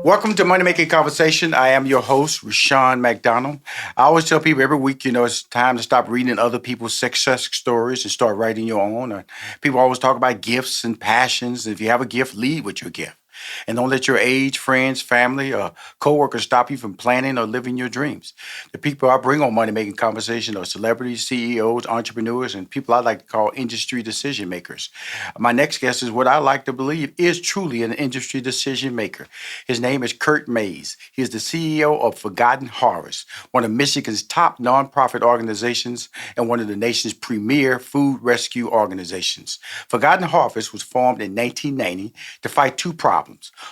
Welcome to Money Making Conversation. I am your host, Rushion McDonald. I always tell people every week, it's time to stop reading other people's success stories and start writing your own. People always talk about gifts and passions. If you have a gift, lead with your gift. And don't let your age, friends, family, or coworkers stop you from planning or living your dreams. The people I bring on Money Making Conversation are celebrities, CEOs, entrepreneurs, and people I like to call industry decision makers. My next guest is what I like to believe is truly an industry decision maker. His name is Kirk Mayes. He is the CEO of Forgotten Harvest, one of Michigan's top nonprofit organizations and one of the nation's premier food rescue organizations. Forgotten Harvest was formed in 1990 to fight two problems: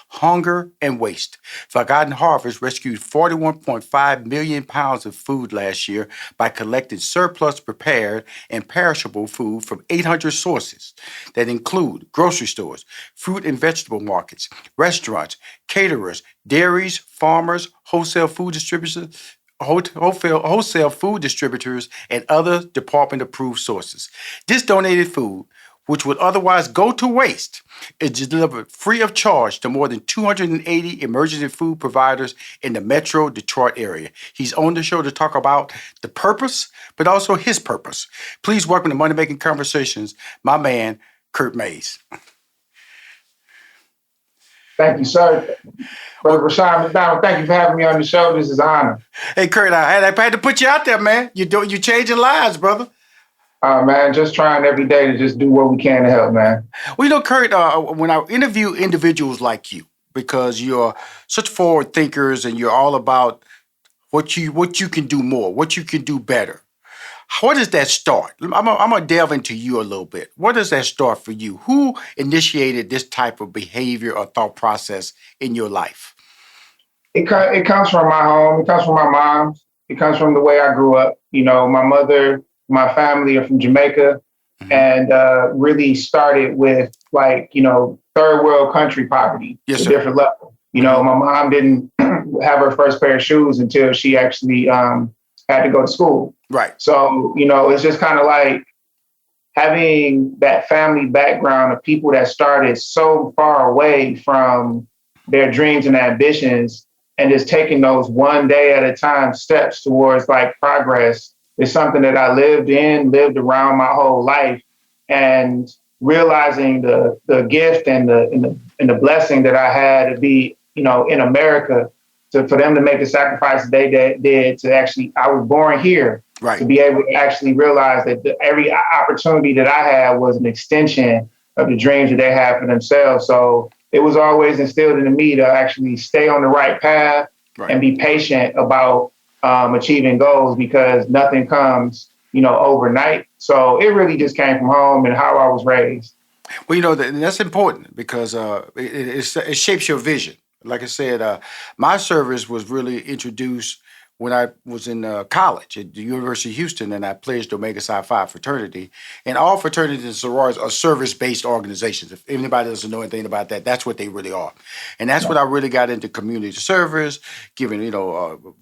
hunger and waste. Forgotten Harvest rescued 41.5 million pounds of food last year by collecting surplus prepared and perishable food from 800 sources that include grocery stores, fruit and vegetable markets, restaurants, caterers, dairies, farmers, wholesale food distributors, and other department-approved sources. This donated food, which would otherwise go to waste, is delivered free of charge to more than 280 emergency food providers in the Metro Detroit area. He's on the show to talk about the purpose, but also his purpose. Please welcome to Money Making Conversations, my man, Kirk Mayes. Thank you, sir. Brother Rushion McDonald, thank you for having me on the show. This is an honor. Hey, Kurt, I had to put you out there, man. You're changing lives, brother. Man, just trying every day to just do what we can to help, man. Well, Kurt, when I interview individuals like you, because you're such forward thinkers and you're all about what you can do more, what you can do better. How does that start? I'm gonna delve into you a little bit. What does that start for you? Who initiated this type of behavior or thought process in your life? It comes from my home. It comes from my mom. It comes from the way I grew up. My mother, my family are from Jamaica, and really started with third world country poverty, yes, a sir. different level. My mom didn't have her first pair of shoes until she actually had to go to school. Right. So, it's just kind of like having that family background of people that started so far away from their dreams and ambitions and just taking those one day at a time steps towards progress is something that I lived around my whole life, and realizing the gift and the blessing that I had to be, in America, for them to make the sacrifices they did to actually, I was born here. Right. To be able to actually realize that every opportunity that I had was an extension of the dreams that they had for themselves. So it was always instilled into me to actually stay on the right path, right, and be patient about achieving goals, because nothing comes, overnight. So it really just came from home and how I was raised. Well, that's important because it shapes your vision. Like I said, my service was really introduced when I was in college at the University of Houston, and I pledged Omega Psi Phi fraternity. And all fraternities and sororities are service-based organizations. If anybody doesn't know anything about that, that's what they really are. And that's when I really got into community service, giving,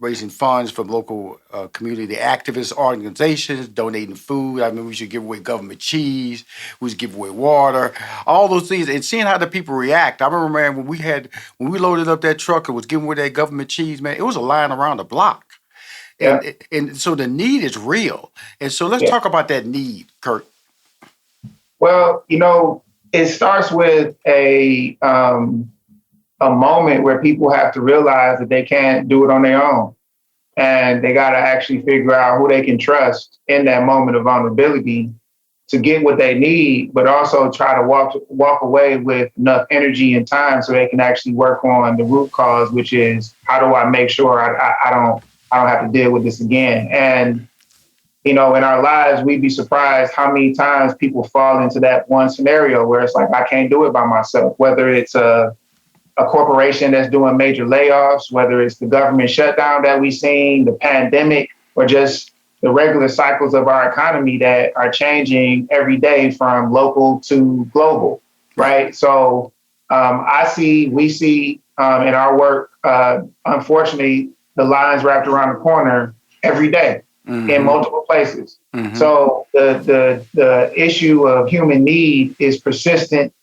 raising funds from local community activist organizations, donating food. I mean, we should give away government cheese. We should give away water, all those things. And seeing how the people react. I remember, man, when we loaded up that truck and was giving away that government cheese, man, it was a line around the block. And so the need is real. And so let's talk about that need, Kirk. Well, it starts with a moment where people have to realize that they can't do it on their own. And they got to actually figure out who they can trust in that moment of vulnerability to get what they need, but also try to walk away with enough energy and time so they can actually work on the root cause, which is, how do I make sure I don't have to deal with this again? And, in our lives, we'd be surprised how many times people fall into that one scenario where it's like, I can't do it by myself, whether it's a corporation that's doing major layoffs, whether it's the government shutdown that we've seen, the pandemic, or just the regular cycles of our economy that are changing every day from local to global, right? So we see in our work, unfortunately, the lines wrapped around the corner every day in multiple places. So the issue of human need is persistent,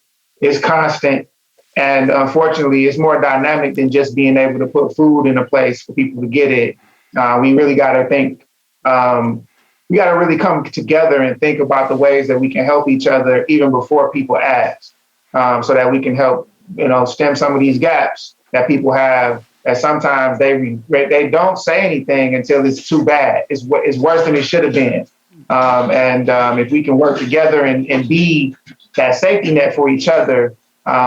is constant, And unfortunately, it's more dynamic than just being able to put food in a place for people to get it. We really got to think, we got to really come together and think about the ways that we can help each other even before people ask, so that we can help, stem some of these gaps that people have. That sometimes they don't say anything until it's too bad. It's worse than it should have been. If we can work together and be that safety net for each other,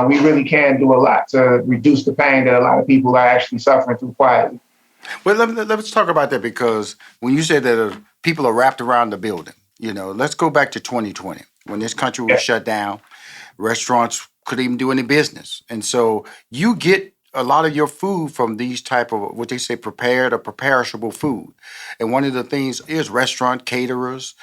we really can do a lot to reduce the pain that a lot of people are actually suffering through quietly. Well, let's talk about that because when you said that people are wrapped around the building, let's go back to 2020 when this country was shut down. Restaurants couldn't even do any business. And so you get a lot of your food from these type of what they say prepared or perishable food. And one of the things is restaurant caterers,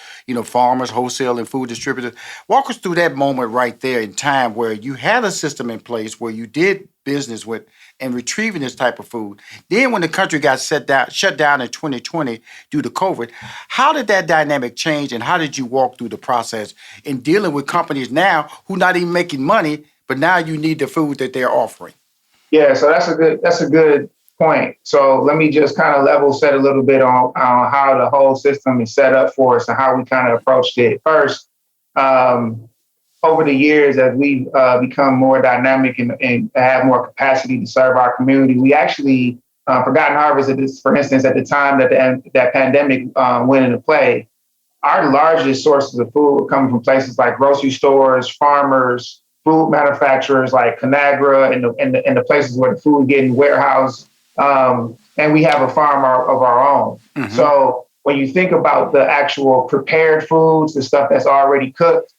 farmers, wholesale and food distributors. Walk us through that moment right there in time where you had a system in place where you did business with and retrieving this type of food. Then when the country got shut down in 2020 due to COVID, how did that dynamic change and how did you walk through the process in dealing with companies now who not even making money, but now you need the food that they're offering? Yeah, so that's a good point. So let me just kind of level set a little bit on how the whole system is set up for us and how we kind of approached it. First, over the years, as we've become more dynamic and have more capacity to serve our community, we actually Forgotten Harvest, for instance, at the time that that pandemic went into play, our largest sources of food were coming from places like grocery stores, farmers, food manufacturers like Conagra and the places where the food getting warehoused. And we have a farm of our own. Mm-hmm. So when you think about the actual prepared foods, the stuff that's already cooked,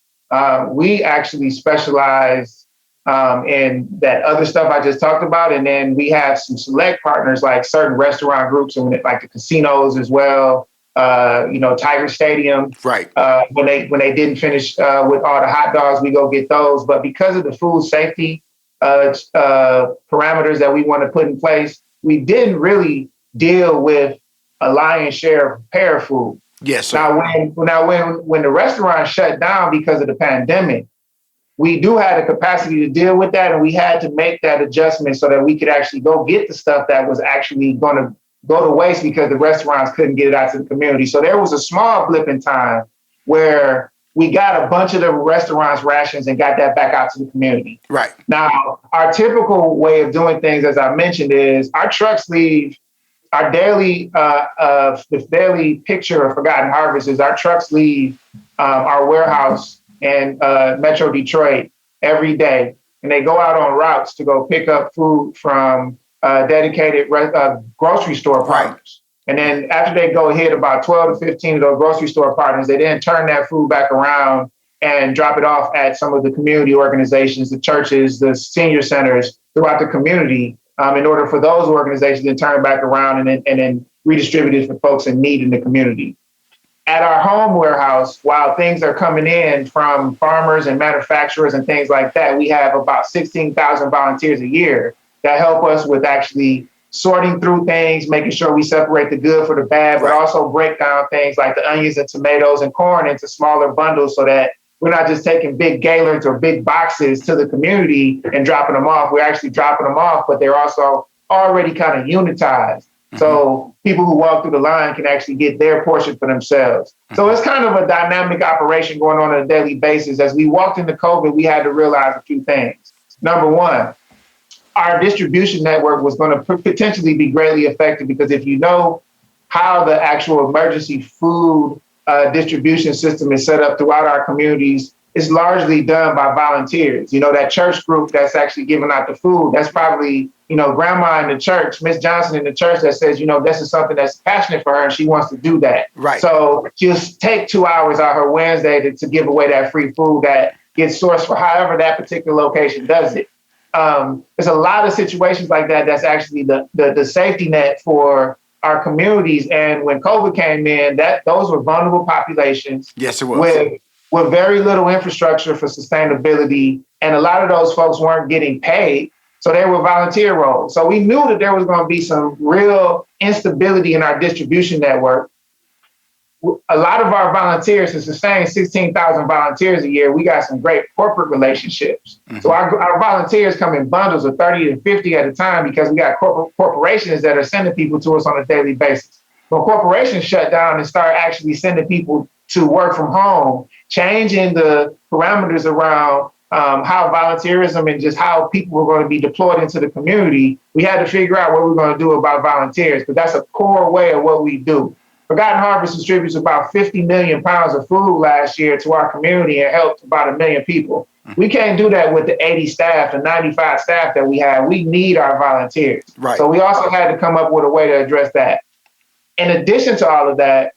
we actually specialize in that other stuff I just talked about. And then we have some select partners like certain restaurant groups and like the casinos as well. Tiger Stadium. Right. When they didn't finish with all the hot dogs, we go get those. But because of the food safety parameters that we want to put in place, we didn't really deal with a lion's share of prepared food. Yes. Sir. When the restaurant shut down because of the pandemic, we do have the capacity to deal with that, and we had to make that adjustment so that we could actually go get the stuff that was actually going to go to waste because the restaurants couldn't get it out to the community. So there was a small blip in time where we got a bunch of the restaurants' rations and got that back out to the community. Right. Now, our typical way of doing things, as I mentioned, is our trucks leave. Our daily picture of Forgotten Harvest is our trucks leave our warehouse in Metro Detroit every day, and they go out on routes to go pick up food from dedicated grocery store partners. And then after they go hit about 12 to 15 of those grocery store partners, they then turn that food back around and drop it off at some of the community organizations, the churches, the senior centers throughout the community, in order for those organizations to turn back around and then redistribute it for folks in need in the community. At our home warehouse, while things are coming in from farmers and manufacturers and things like that, we have about 16,000 volunteers a year that help us with actually sorting through things, making sure we separate the good for the bad, but also break down things like the onions and tomatoes and corn into smaller bundles so that we're not just taking big gaillards or big boxes to the community and dropping them off. We're actually dropping them off, but they're also already kind of unitized. Mm-hmm. So people who walk through the line can actually get their portion for themselves. Mm-hmm. So it's kind of a dynamic operation going on a daily basis. As we walked into COVID, we had to realize a few things. Number one, our distribution network was going to potentially be greatly affected because if you know how the actual emergency food distribution system is set up throughout our communities, it's largely done by volunteers. That church group that's actually giving out the food, that's probably, grandma in the church, Miss Johnson in the church that says, this is something that's passionate for her and she wants to do that. Right. So just take 2 hours out her Wednesday to give away that free food that gets sourced for however that particular location does it. There's a lot of situations like that. That's actually the safety net for our communities. And when COVID came in, those were vulnerable populations. Yes, it was. With very little infrastructure for sustainability. And a lot of those folks weren't getting paid. So they were volunteer roles. So we knew that there was going to be some real instability in our distribution network. a lot of our volunteers, to sustain 16,000 volunteers a year, we got some great corporate relationships. Mm-hmm. So our volunteers come in bundles of 30 to 50 at a time because we got corporations that are sending people to us on a daily basis. When corporations shut down and start actually sending people to work from home, changing the parameters around how volunteerism and just how people were going to be deployed into the community, we had to figure out what we're going to do about volunteers, but that's a core way of what we do. Forgotten Harvest distributes about 50 million pounds of food last year to our community and helped about 1 million people. We can't do that with the 80 staff and 95 staff that we have. We need our volunteers. Right. So we also had to come up with a way to address that. In addition to all of that,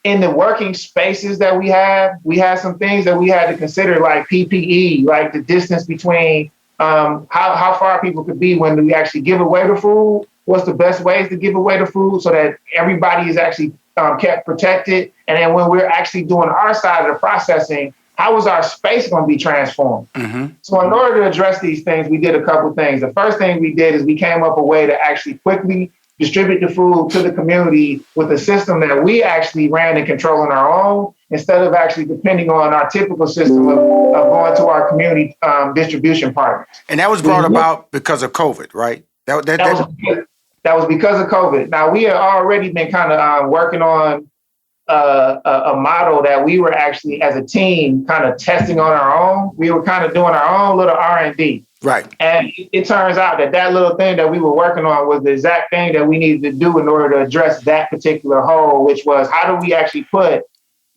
in the working spaces that we had some things that we had to consider, like PPE, like the distance between how far people could be when we actually give away the food. What's the best ways to give away the food so that everybody is actually kept protected? And then when we're actually doing our side of the processing, how is our space going to be transformed? Mm-hmm. So in order to address these things, we did a couple things. The first thing we did is we came up with a way to actually quickly distribute the food to the community with a system that we actually ran and control on our own, instead of actually depending on our typical system of going to our community distribution partners. And that was brought about because of COVID, right? That was because of COVID. Now, we had already been kind of working on a model that we were actually, as a team, kind of testing on our own. We were kind of doing our own little R&D. Right. And it turns out that little thing that we were working on was the exact thing that we needed to do in order to address that particular hole, which was, how do we actually put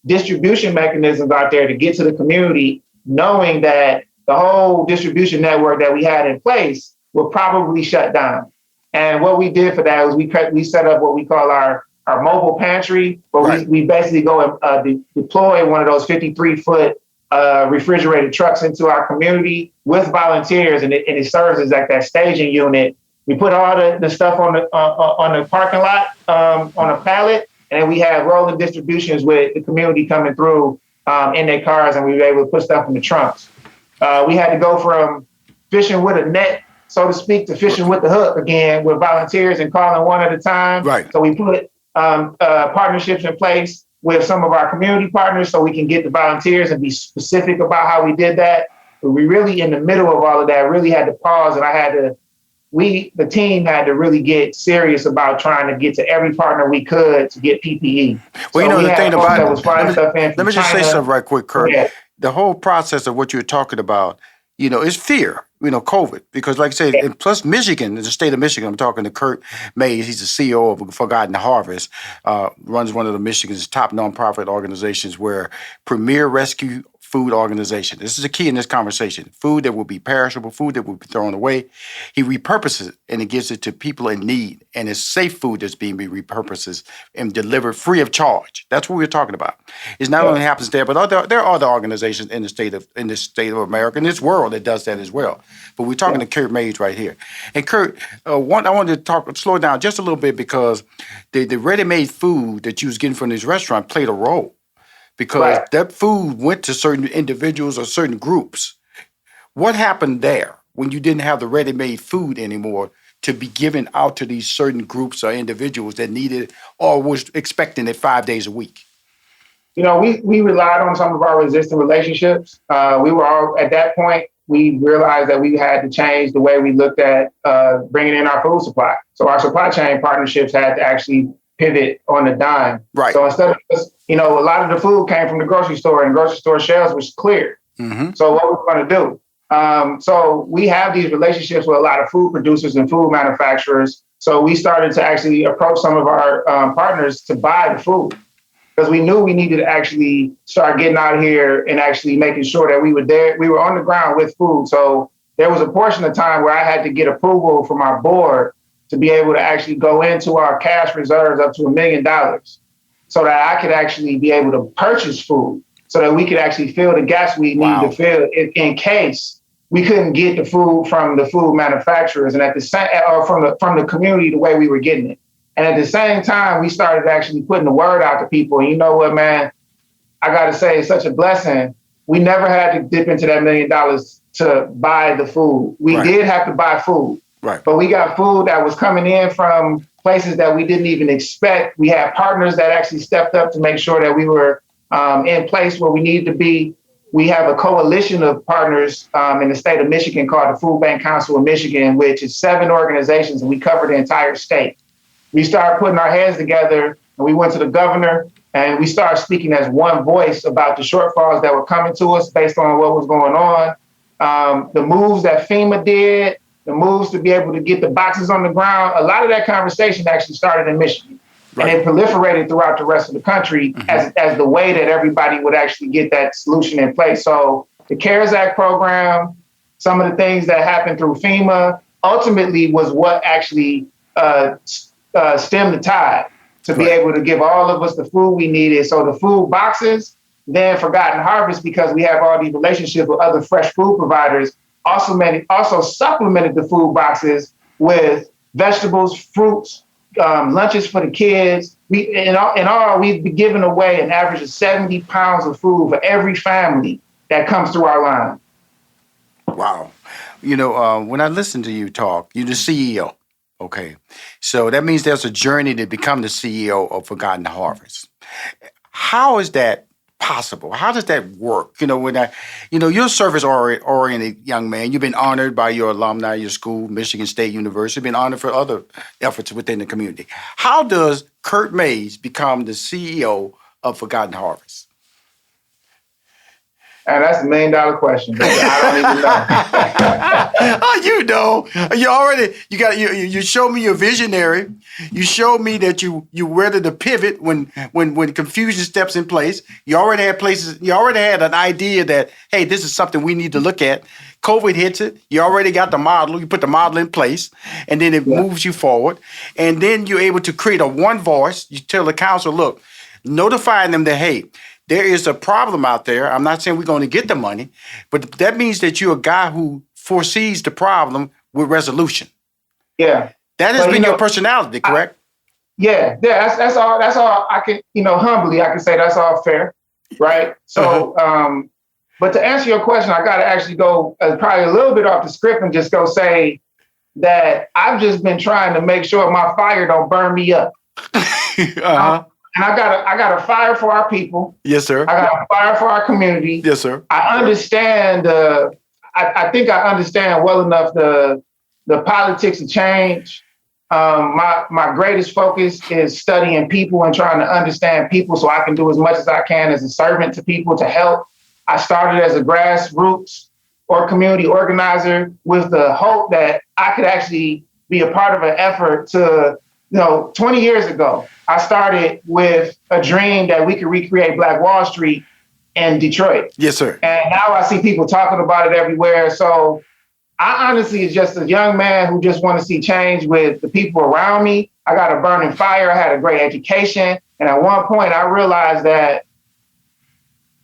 distribution mechanisms out there to get to the community, knowing that the whole distribution network that we had in place will probably shut down. And what we did for that was we set up what we call our mobile pantry, where right. we basically go and deploy one of those 53-foot refrigerated trucks into our community with volunteers, and it serves as like that staging unit. We put all the stuff on the parking lot on a pallet, and then we have rolling distributions with the community coming through in their cars, and we were able to put stuff in the trunks. We had to go from fishing with a net, so to speak, to fishing with the hook again with volunteers and calling one at a time. Right. So we put partnerships in place with some of our community partners so we can get the volunteers and be specific about how we did that. But we really, in the middle of all of that, really had to pause, and the team had to really get serious about trying to get to every partner we could to get PPE. Well, so the thing about it, let me just say something right quick, Kirk. Yeah. The whole process of what you're talking about, is fear, COVID. Because like I said, and plus Michigan, the state of Michigan, I'm talking to Kirk Mayes, he's the CEO of Forgotten Harvest, runs one of the Michigan's top nonprofit organizations where Premier Rescue Food Organization. This is the key in this conversation. Food that will be perishable, food that will be thrown away. He repurposes it and he gives it to people in need. And it's safe food that's being repurposed and delivered free of charge. That's what we're talking about. It not only happens there, but there are other organizations in this state of America, in this world, that does that as well. But we're talking to Kirk Mayes right here. And Kirk, I wanted to slow down just a little bit because the ready-made food that you was getting from this restaurant played a role. Because that food went to certain individuals or certain groups. What happened there when you didn't have the ready-made food anymore to be given out to these certain groups or individuals that needed it or was expecting it 5 days a week? We relied on some of our existing relationships. We were all, at that point, we realized that we had to change the way we looked at bringing in our food supply. So our supply chain partnerships had to actually pivot on the dime. Right. So instead of just, a lot of the food came from the grocery store, and grocery store shelves was cleared. Mm-hmm. So what we're going to do? So we have these relationships with a lot of food producers and food manufacturers. So we started to actually approach some of our partners to buy the food, because we knew we needed to actually start getting out here and actually making sure that we were there. We were on the ground with food. So there was a portion of time where I had to get approval from our board to be able to actually go into our cash reserves up to $1 million so that I could actually be able to purchase food so that we could actually fill the gaps we need to fill in case we couldn't get the food from the food manufacturers and at the same, or from the community the way we were getting it. And at the same time, we started actually putting the word out to people. And you know what, man, I got to say, it's such a blessing. We never had to dip into that $1 million to buy the food. We did have to buy food. Right. But we got food that was coming in from places that we didn't even expect. We had partners that actually stepped up to make sure that we were in place where we needed to be. We have a coalition of partners in the state of Michigan called the Food Bank Council of Michigan, which is 7 organizations, and we cover the entire state. We started putting our heads together, and we went to the governor, and we started speaking as one voice about the shortfalls that were coming to us based on what was going on. The moves that FEMA did, the moves to be able to get the boxes on the ground, a lot of that conversation actually started in Michigan. Right. And it proliferated throughout the rest of the country as the way that everybody would actually get that solution in place. So the CARES Act program, some of the things that happened through FEMA, ultimately was what actually stemmed the tide to be able to give all of us the food we needed. So the food boxes, then Forgotten Harvest, because we have all these relationships with other fresh food providers, also supplemented the food boxes with vegetables, fruits, lunches for the kids. In all, we've been giving away an average of 70 pounds of food for every family that comes through our line. Wow. When I listen to you talk, you're the CEO. Okay. So that means there's a journey to become the CEO of Forgotten Harvest. How is that possible? How does that work? You're a service-oriented young man. You've been honored by your alumni, your school, Michigan State University, been honored for other efforts within the community. How does Kirk Mayes become the CEO of Forgotten Harvest? And that's $1 million question. I don't even know. You showed me you're visionary. You showed me that you ready to pivot when confusion steps in place. You already had an idea that, hey, this is something we need to look at. COVID hits it. You already got the model. You put the model in place, and then it moves you forward. And then you're able to create a one voice. You tell the council, look, notifying them that, hey, there is a problem out there. I'm not saying we're going to get the money, but that means that you're a guy who foresees the problem with resolution. Yeah. That has been your personality, correct? That's all I can, humbly, I can say that's all fair. Right. So, but to answer your question, I got to actually go probably a little bit off the script and just go say that I've just been trying to make sure my fire don't burn me up. And I got a fire for our people. Yes, sir. I got a fire for our community. Yes, sir. I understand. I think I understand well enough the politics of change. My greatest focus is studying people and trying to understand people, so I can do as much as I can as a servant to people to help. I started as a grassroots or community organizer with the hope that I could actually be a part of an effort to. 20 years ago, I started with a dream that we could recreate Black Wall Street in Detroit. Yes, sir. And now I see people talking about it everywhere. So I honestly is just a young man who just want to see change with the people around me. I got a burning fire. I had a great education. And at one point, I realized that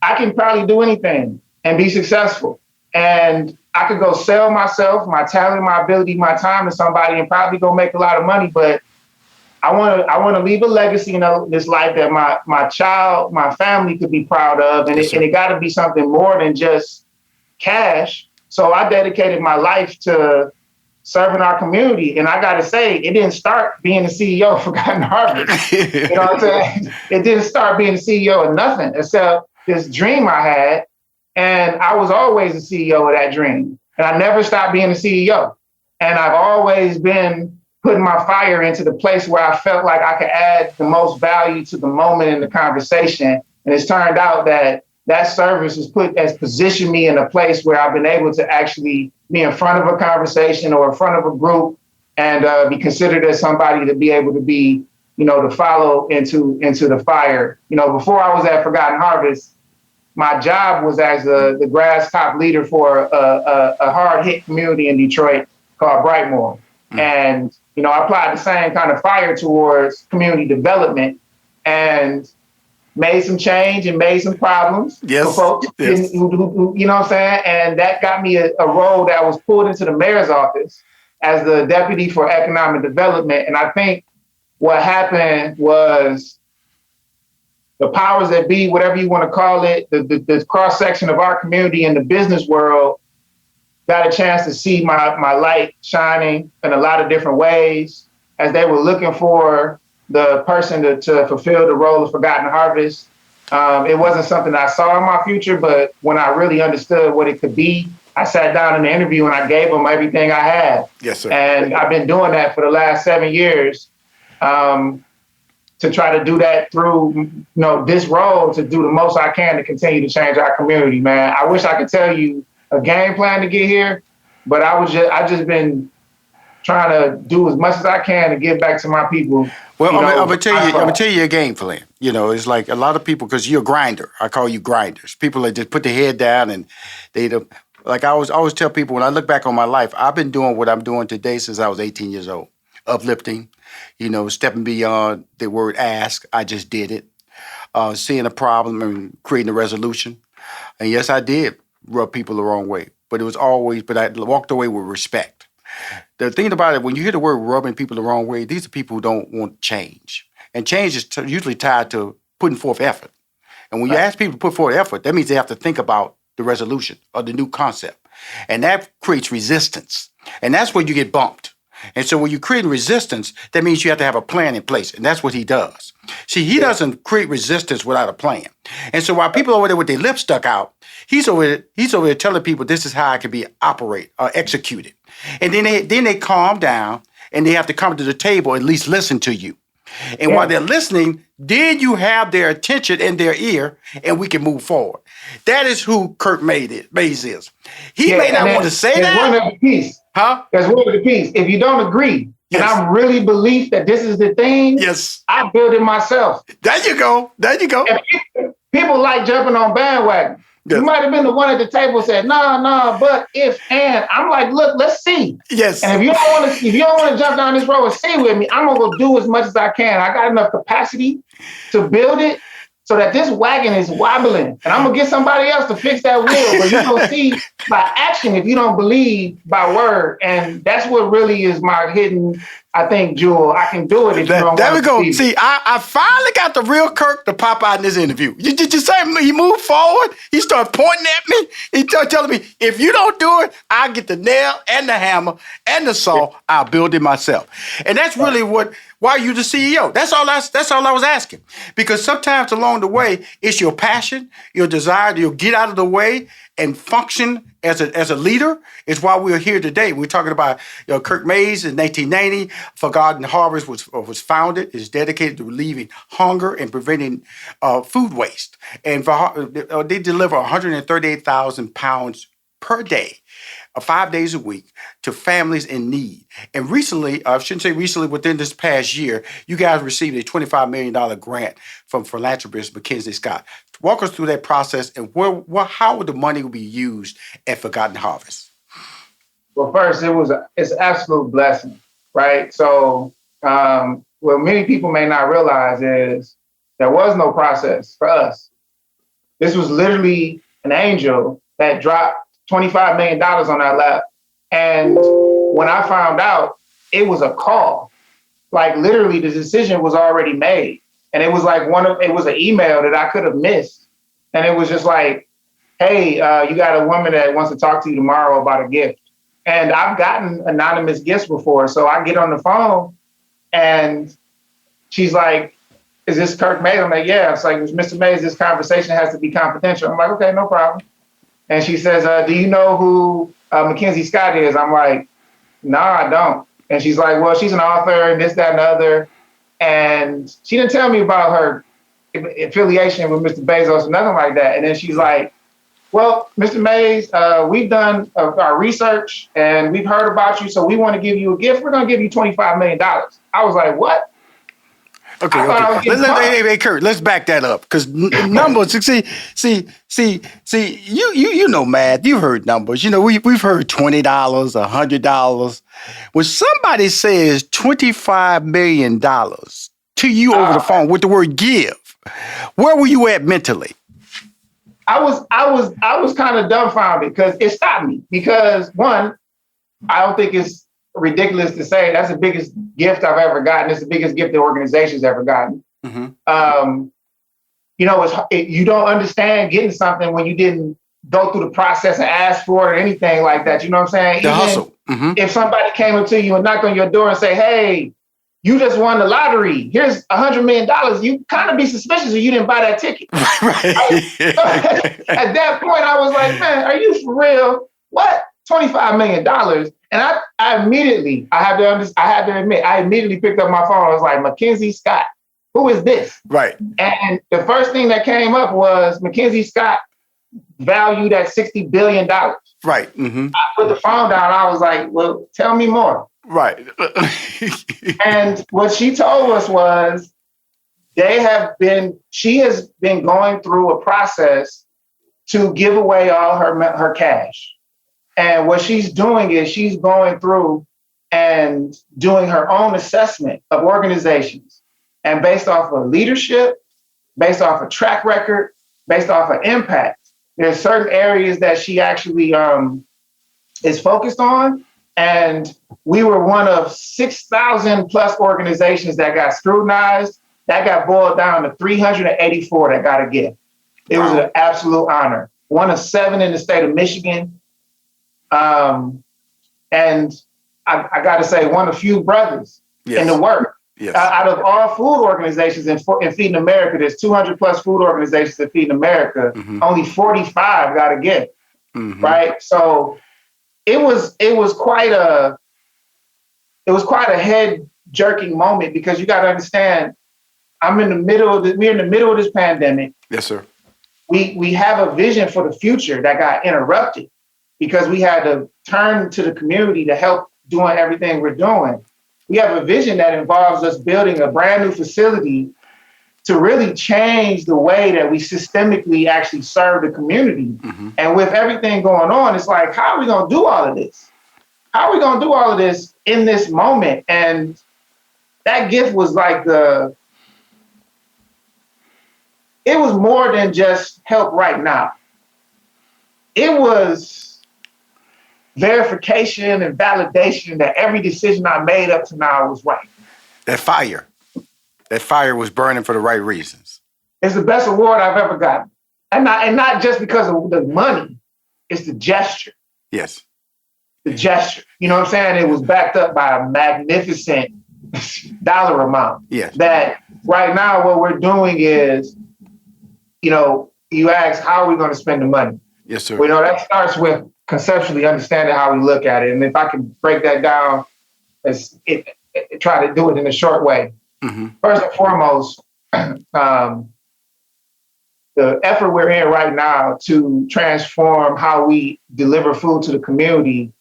I can probably do anything and be successful. And I could go sell myself, my talent, my ability, my time to somebody and probably go make a lot of money. But I want to leave a legacy in this life that my child, my family could be proud of. And it got to be something more than just cash. So I dedicated my life to serving our community. And I got to say, it didn't start being the CEO of Forgotten Harvest. You know what I'm saying? It didn't start being the CEO of nothing except this dream I had. And I was always the CEO of that dream. And I never stopped being the CEO. And I've always been putting my fire into the place where I felt like I could add the most value to the moment in the conversation. And it's turned out that service has positioned me in a place where I've been able to actually be in front of a conversation or in front of a group and be considered as somebody to be able to be, to follow into the fire. Before I was at Forgotten Harvest, my job was as the grass top leader for a hard hit community in Detroit called Brightmoor. And I applied the same kind of fire towards community development and made some change and made some problems for folks who, you know what I'm saying? And that got me a role that was pulled into the mayor's office as the deputy for economic development. And I think what happened was the powers that be, whatever you want to call it, the cross-section of our community in the business world, got a chance to see my light shining in a lot of different ways as they were looking for the person to fulfill the role of Forgotten Harvest. It wasn't something I saw in my future, but when I really understood what it could be, I sat down in the interview and I gave them everything I had. Yes, sir. And I've been doing that for the last 7 years to try to do that through this role, to do the most I can to continue to change our community, man. I wish I could tell you a game plan to get here, but I just been trying to do as much as I can to give back to my people. Well, I'm gonna tell you your game plan. It's like a lot of people, because you're a grinder. I call you grinders. People that just put their head down and like I always tell people, when I look back on my life, I've been doing what I'm doing today since I was 18 years old. Uplifting, stepping beyond the word ask. I just did it. Seeing a problem and creating a resolution. And yes, I did rub people the wrong way, but I walked away with respect. The thing about it, when you hear the word rubbing people the wrong way, these are people who don't want change. And change is usually tied to putting forth effort. And when you ask people to put forth effort, that means they have to think about the resolution or the new concept. And that creates resistance. And that's where you get bumped. And so when you create resistance, that means you have to have a plan in place. And that's what he does. See, he doesn't create resistance without a plan. And so while people over there with their lips stuck out, he's over there telling people this is how it can be executed. And then they calm down and they have to come to the table and at least listen to you. And while they're listening, then you have their attention and their ear, and we can move forward. That is who Kirk Mayes is. He may not want to say that. One of the piece. Huh? There's one of the piece. If you don't agree, and I'm really believe that this is the thing, yes, I build it myself. There you go. And people like jumping on bandwagon. Yes. You might have been the one at the table said, no, but if, and I'm like, look, let's see. Yes. And if you don't want to jump down this road and see with me, I'm gonna go do as much as I can. I got enough capacity to build it so that this wagon is wobbling. And I'm gonna get somebody else to fix that wheel. But you don't see by action if you don't believe by word. And that's what really is my hidden, I think, jewel. I can do it if you don't want to. There we go. See, I finally got the real Kirk to pop out in this interview. You say he moved forward. He started pointing at me. He started telling me, if you don't do it, I'll get the nail and the hammer and the saw. I'll build it myself. And that's really why you the CEO. That's all I was asking. Because sometimes along the way, it's your passion, your desire to get out of the way and function as a leader is why we're here today. We're talking about Kirk Mayes in 1990. Forgotten Harvest was founded. It's dedicated to relieving hunger and preventing food waste. And they deliver 138,000 pounds per day, 5 days a week, to families in need. And recently, I shouldn't say recently, within this past year, you guys received a $25 million grant from philanthropist McKenzies. Walk us through that process and how would the money be used at Forgotten Harvest? Well, first, it's an absolute blessing, right? So what many people may not realize is there was no process for us. This was literally an angel that dropped $25 million on our lap. And when I found out, it was a call. Like literally the decision was already made. And it was like it was an email that I could have missed. And it was just like, hey, you got a woman that wants to talk to you tomorrow about a gift. And I've gotten anonymous gifts before. So I get on the phone and she's like, is this Kirk Mayes? I'm like, yeah. It's like, Mr. Mayes, this conversation has to be confidential. I'm like, okay, no problem. And she says, do you know who Mackenzie Scott is? I'm like, no, I don't. And she's like, well, she's an author and this, that, and the other. And she didn't tell me about her affiliation with Mr. Bezos or nothing like that. And then she's like, well, Mr. Mayes, we've done our research and we've heard about you. So we want to give you a gift. We're going to give you $25 million. I was like, what? Okay. Hey, Kurt, let's back that up because numbers. See, you know math. You've heard numbers. We've heard $20, $100. When somebody says $25 million to you over the phone with the word give, where were you at mentally? I was kind of dumbfounded because it stopped me. Because one, I don't think it's ridiculous to say that's the biggest gift I've ever gotten. It's the biggest gift the organization's ever gotten. Mm-hmm. You don't understand getting something when you didn't go through the process and ask for it or anything like that. You know what I'm saying? The Even hustle. Mm-hmm. if somebody came up to you and knocked on your door and say, hey, you just won the lottery. Here's $100 million. You kind of be suspicious if you didn't buy that ticket. Right? So at that point, I was like, man, are you for real? What? $25 million. And I immediately, I had to admit, I immediately picked up my phone. I was like, Mackenzie Scott, who is this? Right. And the first thing that came up was Mackenzie Scott valued at $60 billion. Right. Mm-hmm. I put the phone down. I was like, well, tell me more. Right. And what she told us was she has been going through a process to give away all her cash. And what she's doing is she's going through and doing her own assessment of organizations. And based off of leadership, based off of track record, based off of impact, there's certain areas that she actually is focused on. And we were one of 6,000 plus organizations that got scrutinized. That got boiled down to 384 that got a gift. It was an absolute honor. One of 7 in the state of Michigan. And I got to say, one of few brothers in the work. Yes. Out of all food organizations in Feeding America, there's 200 plus food organizations in Feeding America. Mm-hmm. Only 45 got a gift, right? So it was quite a head jerking moment, because you got to understand, we're in the middle of this pandemic. Yes, sir. We have a vision for the future that got interrupted because we had to turn to the community to help doing everything we're doing. We have a vision that involves us building a brand new facility to really change the way that we systemically actually serve the community. Mm-hmm. And with everything going on, it's like, how are we going to do all of this? How are we going to do all of this in this moment? And that gift was like it was more than just help right now. It was verification and validation that every decision I made up to now was right. That fire was burning for the right reasons. It's the best award I've ever gotten. And not just because of the money, it's the gesture. Yes. The gesture. You know what I'm saying? It was backed up by a magnificent dollar amount. Yes. That right now what we're doing is, you ask, how are we going to spend the money? Yes, sir. That starts with conceptually understanding how we look at it. And if I can break that down, try to do it in a short way. Mm-hmm. First and foremost, the effort we're in right now to transform how we deliver food to the community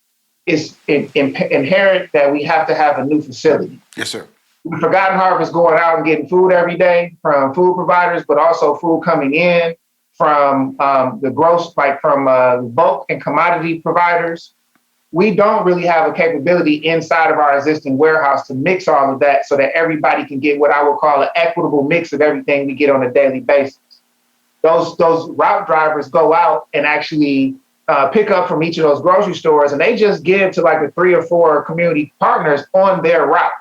is inherent that we have to have a new facility. Yes, sir. The Forgotten Harvest going out and getting food every day from food providers, but also food coming in from the gross, from bulk and commodity providers. We don't really have a capability inside of our existing warehouse to mix all of that so that everybody can get what I would call an equitable mix of everything we get on a daily basis. Those route drivers go out and actually pick up from each of those grocery stores, and they just give to like the 3 or 4 community partners on their route.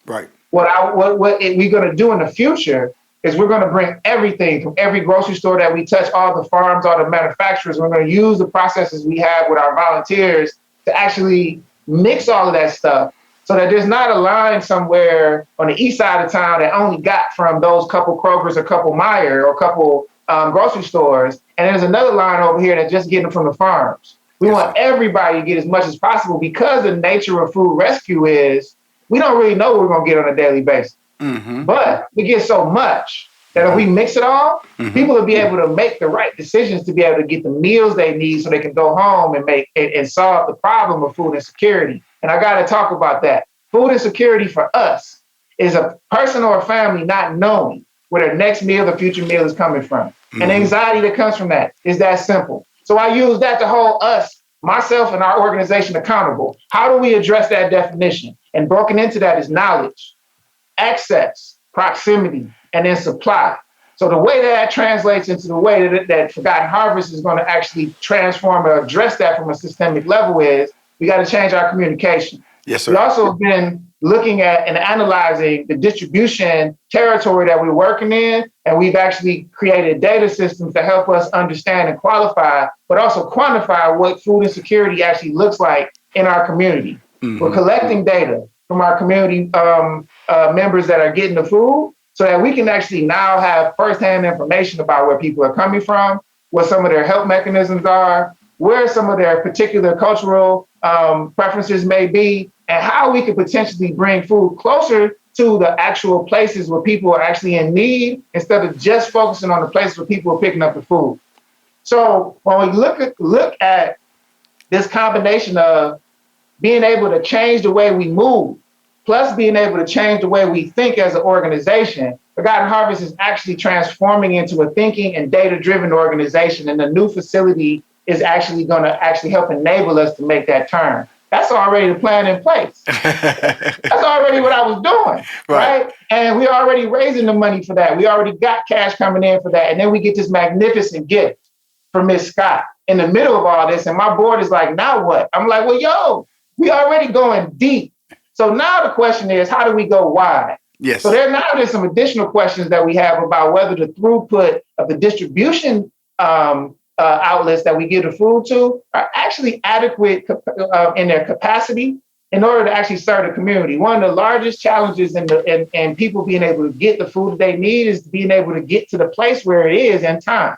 Right. What we're going to do in the future is we're going to bring everything from every grocery store that we touch, all the farms, all the manufacturers. We're going to use the processes we have with our volunteers to actually mix all of that stuff so that there's not a line somewhere on the east side of town that only got from those couple Kroger's or couple Meijer or couple grocery stores. And there's another line over here that's just getting from the farms. We want everybody to get as much as possible, because the nature of food rescue is we don't really know what we're going to get on a daily basis. Mm-hmm. But we get so much that if we mix it all, people will be able to make the right decisions to be able to get the meals they need so they can go home and make and solve the problem of food insecurity. And I got to talk about that. Food insecurity for us is a person or a family not knowing where their next meal, the future meal is coming from. Mm-hmm. And the anxiety that comes from that is that simple. So I use that to hold us, myself and our organization accountable. How do we address that definition? And broken into that is knowledge, access, proximity, and then supply. So the way that translates into the way that Forgotten Harvest is going to actually transform or address that from a systemic level is we got to change our communication. Yes, sir. We also have been looking at and analyzing the distribution territory that we're working in. And we've actually created data systems to help us understand and qualify, but also quantify what food insecurity actually looks like in our community. Mm-hmm. We're collecting data from our community members that are getting the food so that we can actually now have firsthand information about where people are coming from, what some of their help mechanisms are, where some of their particular cultural preferences may be, and how we could potentially bring food closer to the actual places where people are actually in need instead of just focusing on the places where people are picking up the food. So when we look at this combination of being able to change the way we move, plus being able to change the way we think as an organization, Forgotten Harvest is actually transforming into a thinking and data-driven organization, and the new facility is actually going to actually help enable us to make that turn. That's already the plan in place. That's already what I was doing, right? And we're already raising the money for that. We already got cash coming in for that. And then we get this magnificent gift from Miss Scott in the middle of all this. And my board is like, now what? I'm like, well, yo, we already going deep. So now the question is, how do we go wide? Yes. So there's some additional questions that we have about whether the throughput of the distribution outlets that we give the food to are actually adequate in their capacity in order to actually serve the community. One of the largest challenges in people being able to get the food that they need is being able to get to the place where it is in time.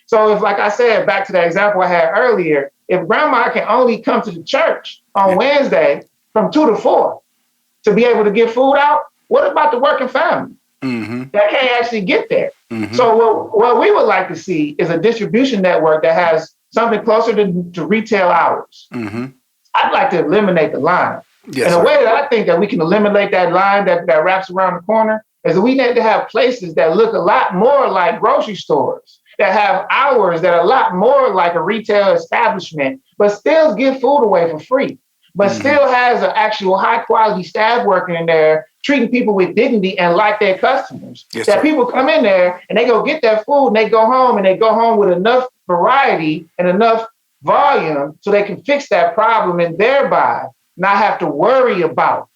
So if, like I said, back to the example I had earlier, if grandma can only come to the church on Wednesday from 2 to 4 to be able to get food out, what about the working family that can't actually get there? Mm-hmm. So what we would like to see is a distribution network that has something closer to retail hours. Mm-hmm. I'd like to eliminate the line. Yes, and the way that I think that we can eliminate that line that wraps around the corner is that we need to have places that look a lot more like grocery stores, that have hours that are a lot more like a retail establishment, but still give food away for free, but still has an actual high quality staff working in there, treating people with dignity and like their customers. Yes, that people come in there and they go get their food and they go home with enough variety and enough volume so they can fix that problem and thereby not have to worry about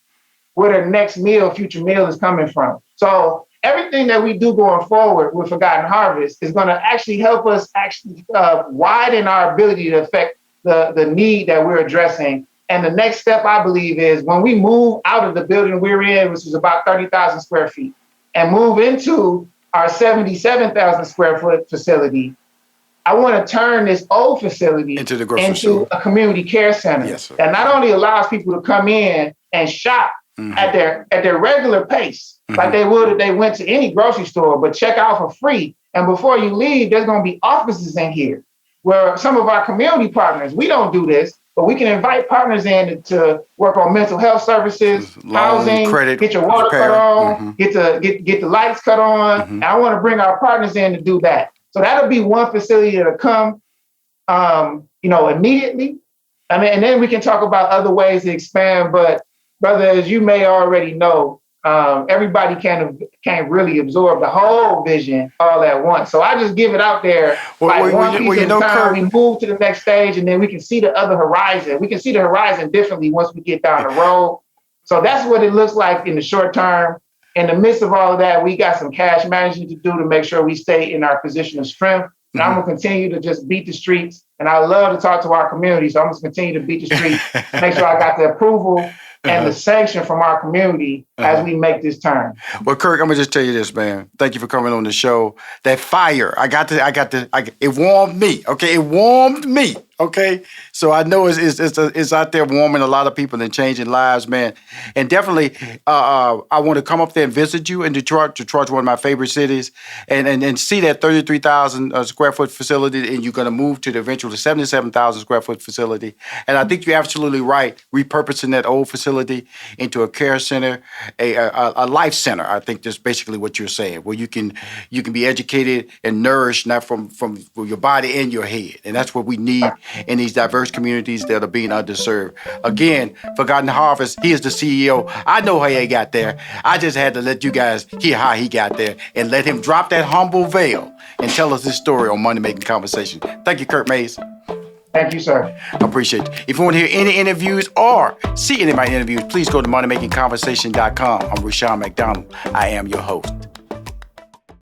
where their next future meal is coming from. So everything that we do going forward with Forgotten Harvest is going to actually help us widen our ability to affect the need that we're addressing. And the next step, I believe, is when we move out of the building we're in, which is about 30,000 square feet, and move into our 77,000 square foot facility, I want to turn this old facility into a community care center that not only allows people to come in and shop at their regular pace, like they would if they went to any grocery store, but check out for free. And before you leave, there's going to be offices in here where some of our community partners, we don't do this, but we can invite partners in to work on mental health services, housing, credit, get your water cut on, get the lights cut on. And I want to bring our partners in to do that. So that'll be one facility that'll come, immediately. I mean, and then we can talk about other ways to expand. But brother, as you may already know, everybody can't really absorb the whole vision all at once. So I just give it out there. One piece at a time, we move to the next stage, and then we can see the other horizon. We can see the horizon differently once we get down the road. So that's what it looks like in the short term. In the midst of all of that, we got some cash management to do to make sure we stay in our position of strength. And I'm going to continue to just beat the streets. And I love to talk to our community. So I'm going to continue to beat the streets, make sure I got the approval and the sanction from our community as we make this turn. Well, Kirk, I'm gonna just tell you this, man. Thank you for coming on the show. That fire, it warmed me. Okay, it warmed me. Okay, so I know it's out there warming a lot of people and changing lives, man. And definitely, I want to come up there and visit you in Detroit. Detroit's one of my favorite cities, and see that 33,000 square foot facility, and you're gonna move to the eventual 77,000 square foot facility. And I think you're absolutely right, repurposing that old facility into a care center, a life center. I think that's basically what you're saying, where you can be educated and nourished, not from your body and your head, and that's what we need in these diverse communities that are being underserved. Again, Forgotten Harvest, he is the CEO. I know how he got there. I just had to let you guys hear how he got there and let him drop that humble veil and tell us his story on Money Making Conversation. Thank you, Kirk Mayes. Thank you, sir. I appreciate it. If you want to hear any interviews or see any of my interviews, please go to moneymakingconversation.com. I'm Rushion McDonald. I am your host.